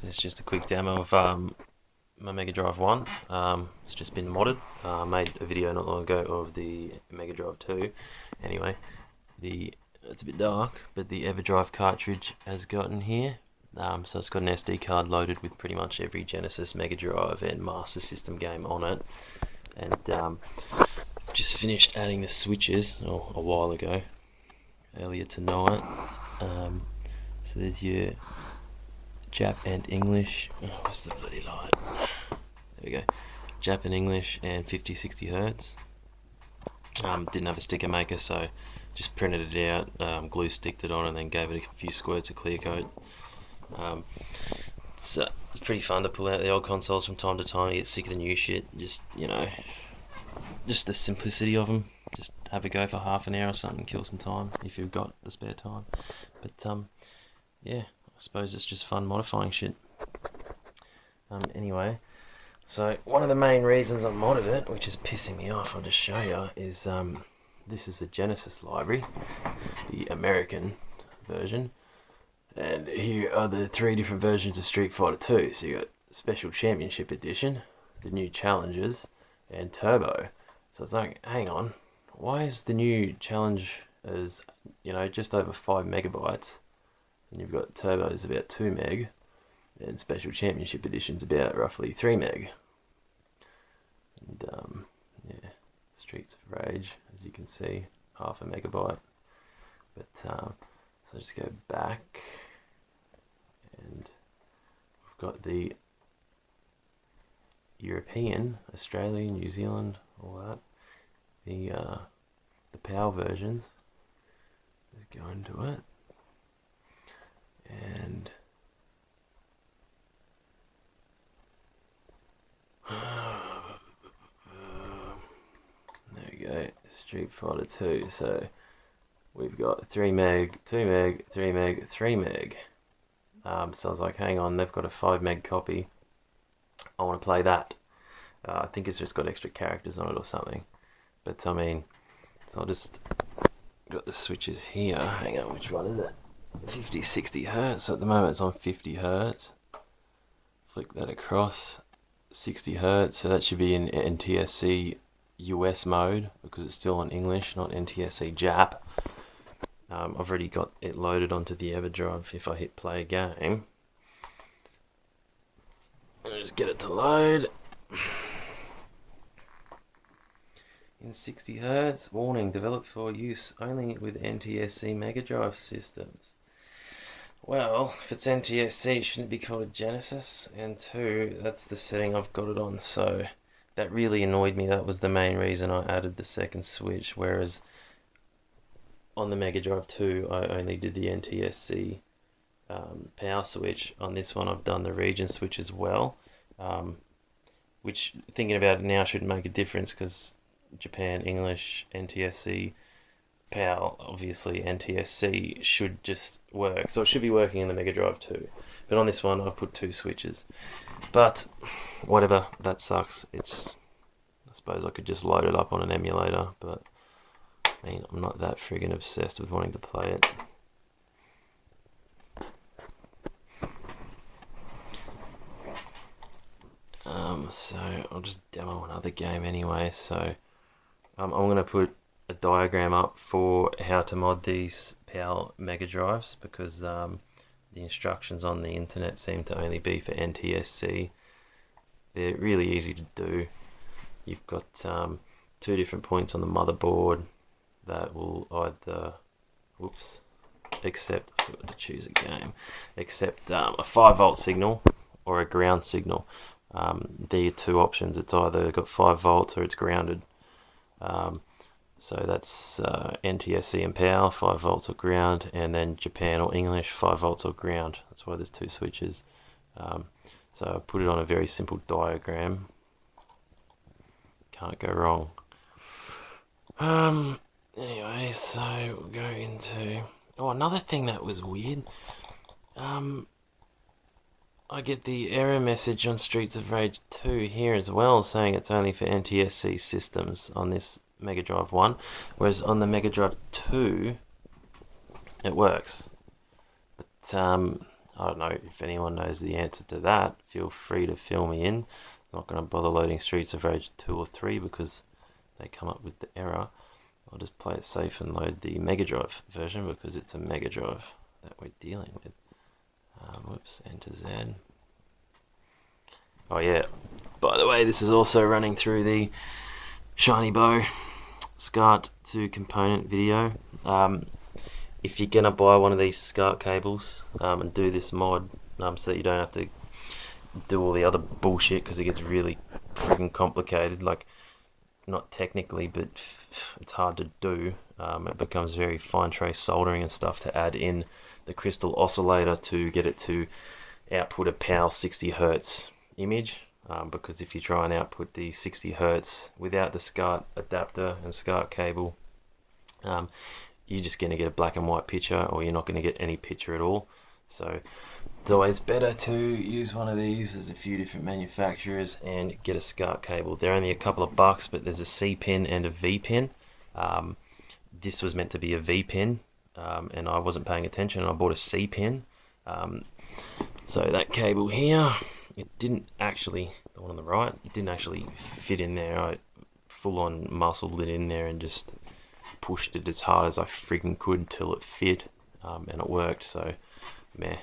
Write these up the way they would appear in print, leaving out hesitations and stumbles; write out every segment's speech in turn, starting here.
This is just a quick demo of my Mega Drive 1. It's just been modded. I made a video not long ago of the Mega Drive 2. Anyway, it's a bit dark, but the EverDrive cartridge has gotten here. So it's got an SD card loaded with pretty much every Genesis, Mega Drive and Master System game on it. And just finished adding the switches a while ago, earlier tonight. So there's your Jap and English. Oh, where's the bloody light? There we go. Jap and English and 50-60 Hertz. Didn't have a sticker maker, so just printed it out, glue sticked it on, and then gave it a few squirts of clear coat. It's pretty fun to pull out the old consoles from time to time. You get sick of the new shit. Just just the simplicity of them. Just have a go for half an hour or something, kill some time if you've got the spare time. But yeah, I suppose it's just fun modifying shit. Anyway, so one of the main reasons I modded it, which is pissing me off, I'll just show you, is this is the Genesis library, the American version, and here are the 3 different versions of Street Fighter 2. So you got Special Championship Edition, the new Challenges, and Turbo. So it's like, hang on, why is the new Challenge as just over 5 megabytes, and you've got Turbo's about 2 meg, and Special Championship Edition's about roughly 3 meg. And yeah, Streets of Rage, as you can see, half a megabyte. But so I'll just go back, and we've got the European, Australia, New Zealand, all that. The PAL versions. Let's go into it. And there we go, Street Fighter 2. So we've got 3 meg, 2 meg, 3 meg, 3 meg. So I was like, hang on, they've got a 5 meg copy. I want to play that. I think it's just got extra characters on it or something. But I mean, so I'll just got the switches here. Hang on, which one is it? 50-60 Hertz. So at the moment it's on 50 Hertz. Flick that across, 60 Hertz. So that should be in NTSC US mode because it's still on English, not NTSC Jap. I've already got it loaded onto the EverDrive. If I hit play game, I'll just get it to load. In 60 Hertz, warning, developed for use only with NTSC Megadrive systems. Well, if it's NTSC, shouldn't it be called a Genesis? And 2, that's the setting I've got it on, so that really annoyed me. That was the main reason I added the second switch, whereas on the Mega Drive 2, I only did the NTSC power switch. On this one, I've done the region switch as well, which, thinking about it now, shouldn't make a difference because Japan, English, NTSC, PAL, obviously NTSC should just work. So it should be working in the Mega Drive 2. But on this one, I've put 2 switches. But whatever, that sucks. I suppose I could just load it up on an emulator, but I mean, I'm not that friggin' obsessed with wanting to play it. So I'll just demo another game anyway. So I'm going to put a diagram up for how to mod these PAL Mega Drives because the instructions on the internet seem to only be for NTSC. They're really easy to do. You've got 2 different points on the motherboard that will either, accept, I forgot to choose a game, accept a 5-volt signal or a ground signal. There are 2 options. It's either got 5 volts or it's grounded. So that's NTSC and PAL, 5 volts or ground, and then Japan or English, 5 volts or ground. That's why there's 2 switches. So I put it on a very simple diagram. Can't go wrong. Anyway, so we'll go into... Oh, another thing that was weird. I get the error message on Streets of Rage 2 here as well, saying it's only for NTSC systems on this Mega Drive 1, whereas on the Mega Drive 2 it works. But I don't know if anyone knows the answer to that. Feel free to fill me in. I'm not going to bother loading Streets of Rage 2 or 3 because they come up with the error. I'll just play it safe and load the Megadrive version because it's a Megadrive that we're dealing with. Whoops, enter Z. Oh yeah, by the way, this is also running through the Shiny Bow SCART to component video. If you're gonna buy one of these SCART cables and do this mod so that you don't have to do all the other bullshit, because it gets really freaking complicated, like not technically but it's hard to do. It becomes very fine trace soldering and stuff to add in the crystal oscillator to get it to output a PAL 60 Hertz image, because if you try and output the 60 Hertz without the SCART adapter and SCART cable, you're just going to get a black and white picture, or you're not going to get any picture at all. So it's always better to use one of these. There's a few different manufacturers, and get a SCART cable. They're only a couple of bucks, but there's a C pin and a V pin. This was meant to be a V pin, and I wasn't paying attention, and I bought a C pin. So that cable here, it didn't actually, the one on the right, it didn't actually fit in there. I full on muscled it in there and just pushed it as hard as I freaking could till it fit, and it worked. So meh.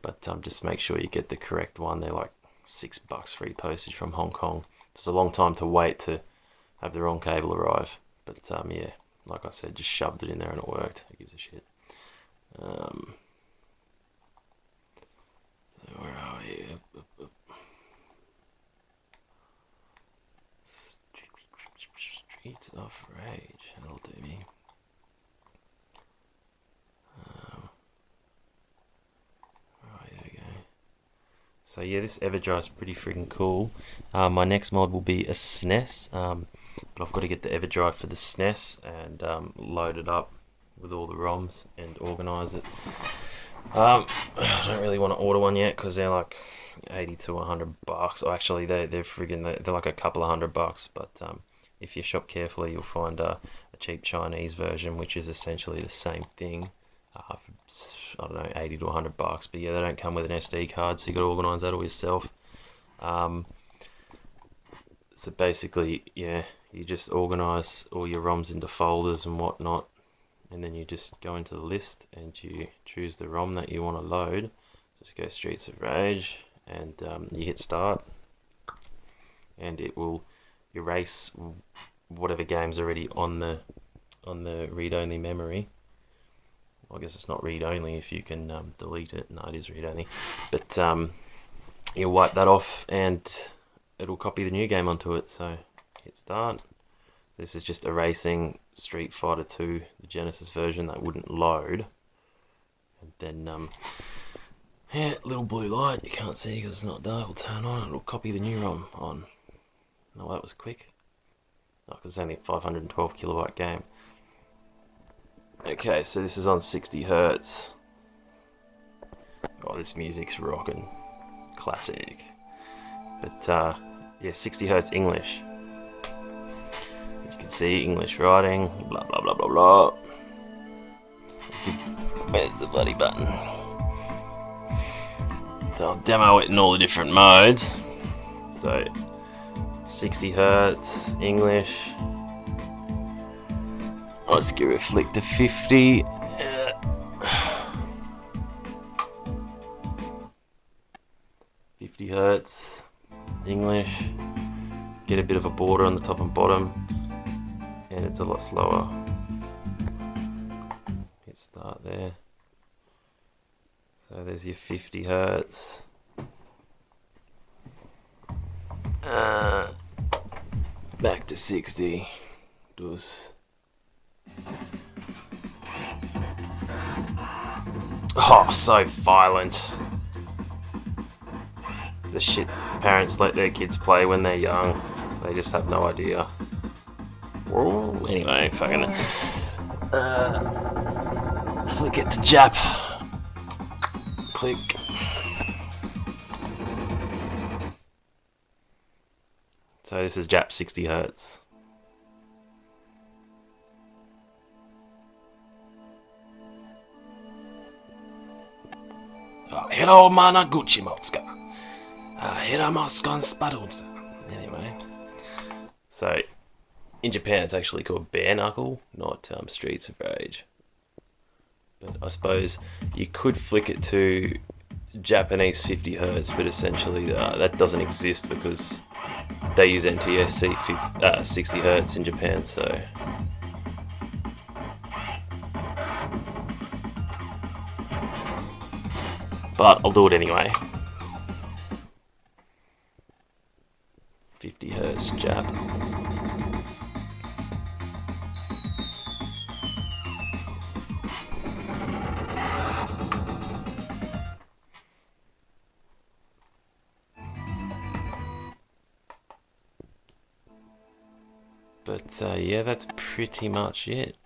But just make sure you get the correct one. They're like $6 free postage from Hong Kong. It's a long time to wait to have the wrong cable arrive. But yeah, like I said, just shoved it in there and it worked. Who gives a shit? So where are we? Streets of Rage. That'll do me. Right, there we go. So yeah, this Everdrive's pretty freaking cool. My next mod will be a SNES, but I've got to get the Everdrive for the SNES and load it up with all the ROMs and organise it. I don't really want to order one yet because they're like 80 to 100 bucks. Or actually, they're like a couple of $100. But if you shop carefully, you'll find a cheap Chinese version, which is essentially the same thing. For, I don't know, 80 to 100 bucks. But yeah, they don't come with an SD card, so you got to organise that all yourself. So basically, yeah, you just organise all your ROMs into folders and whatnot, and then you just go into the list and you choose the ROM that you want to load. Just go Streets of Rage, and you hit start, and it will erase whatever game's already on the read-only memory. Well, I guess it's not read-only if you can delete it. No, it is read-only. But you'll wipe that off and it'll copy the new game onto it. So hit start. This is just erasing Street Fighter 2, the Genesis version that wouldn't load. And then, yeah, little blue light, you can't see because it's not dark, will turn on, it'll copy the new ROM on. No, that was quick. No, because it's only a 512 kilobyte game. Okay, so this is on 60 Hertz. Oh, this music's rocking. Classic. But, yeah, 60 Hertz English. You can see English writing, blah blah blah blah blah. Where's the bloody button? So I'll demo it in all the different modes. So 60 Hertz English. I'll just give it a flick to 50. 50 Hertz English. Get a bit of a border on the top and bottom, and it's a lot slower. Hit start there. So there's your 50 Hertz. Back to 60. Does. Oh, so violent. The shit parents let their kids play when they're young. They just have no idea. Whoa. Anyway, fucking flick it to Jap. Click. So this is Jap 60 Hertz. Oh, Hiro Managuchi Motsuka. Hiramoskon Spadunsa. Anyway. So, in Japan it's actually called bare knuckle, not Streets of Rage. But I suppose you could flick it to Japanese 50 Hz, but essentially that doesn't exist because they use NTSC 60 Hz in Japan, so... But I'll do it anyway. 50 Hz Jap. But yeah, that's pretty much it.